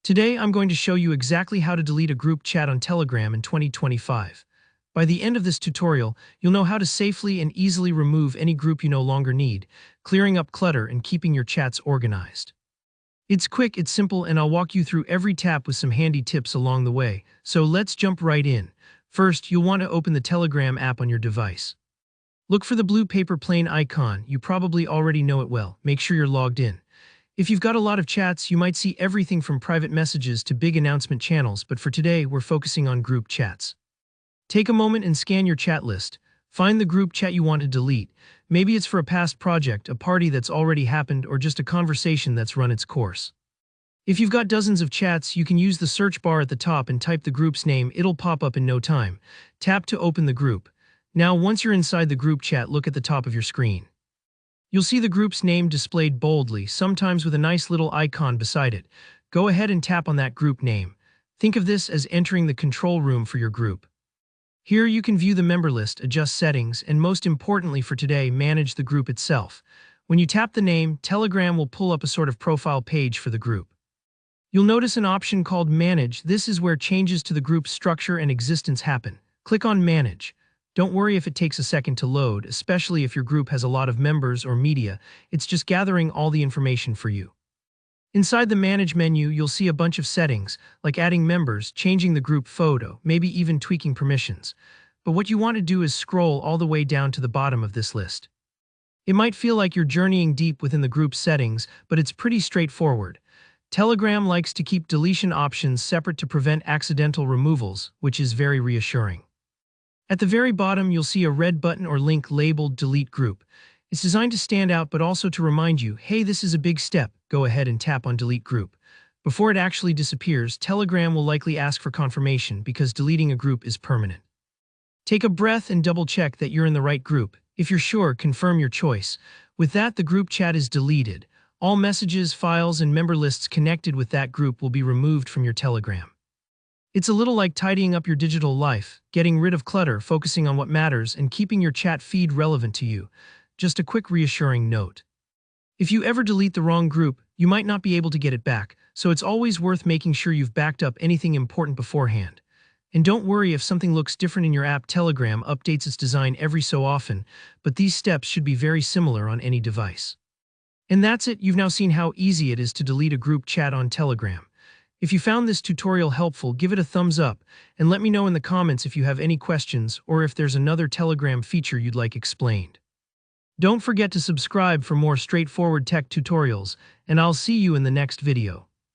Today, I'm going to show you exactly how to delete a group chat on Telegram in 2025. By the end of this tutorial, you'll know how to safely and easily remove any group you no longer need, clearing up clutter and keeping your chats organized. It's quick, it's simple, and I'll walk you through every tap with some handy tips along the way. So let's jump right in. First, you'll want to open the Telegram app on your device. Look for the blue paper plane icon. You probably already know it well. Make sure you're logged in. If you've got a lot of chats, you might see everything from private messages to big announcement channels, but for today, we're focusing on group chats. Take a moment and scan your chat list. Find the group chat you want to delete. Maybe it's for a past project, a party that's already happened, or just a conversation that's run its course. If you've got dozens of chats, you can use the search bar at the top and type the group's name. It'll pop up in no time. Tap to open the group. Now, once you're inside the group chat, look at the top of your screen. You'll see the group's name displayed boldly, sometimes with a nice little icon beside it. Go ahead and tap on that group name. Think of this as entering the control room for your group. Here you can view the member list, adjust settings, and most importantly for today, manage the group itself. When you tap the name, Telegram will pull up a sort of profile page for the group. You'll notice an option called Manage. This is where changes to the group's structure and existence happen. Click on Manage. Don't worry if it takes a second to load, especially if your group has a lot of members or media. It's just gathering all the information for you. Inside the Manage menu, you'll see a bunch of settings, like adding members, changing the group photo, maybe even tweaking permissions. But what you want to do is scroll all the way down to the bottom of this list. It might feel like you're journeying deep within the group's settings, but it's pretty straightforward. Telegram likes to keep deletion options separate to prevent accidental removals, which is very reassuring. At the very bottom, you'll see a red button or link labeled Delete Group. It's designed to stand out, but also to remind you, hey, this is a big step. Go ahead and tap on Delete Group. Before it actually disappears, Telegram will likely ask for confirmation because deleting a group is permanent. Take a breath and double-check that you're in the right group. If you're sure, confirm your choice. With that, the group chat is deleted. All messages, files, and member lists connected with that group will be removed from your Telegram. It's a little like tidying up your digital life, getting rid of clutter, focusing on what matters, and keeping your chat feed relevant to you. Just a quick reassuring note. If you ever delete the wrong group, you might not be able to get it back, so it's always worth making sure you've backed up anything important beforehand. And don't worry if something looks different in your app. Telegram updates its design every so often, but these steps should be very similar on any device. And that's it. You've now seen how easy it is to delete a group chat on Telegram. If you found this tutorial helpful, give it a thumbs up and let me know in the comments if you have any questions or if there's another Telegram feature you'd like explained. Don't forget to subscribe for more straightforward tech tutorials, and I'll see you in the next video.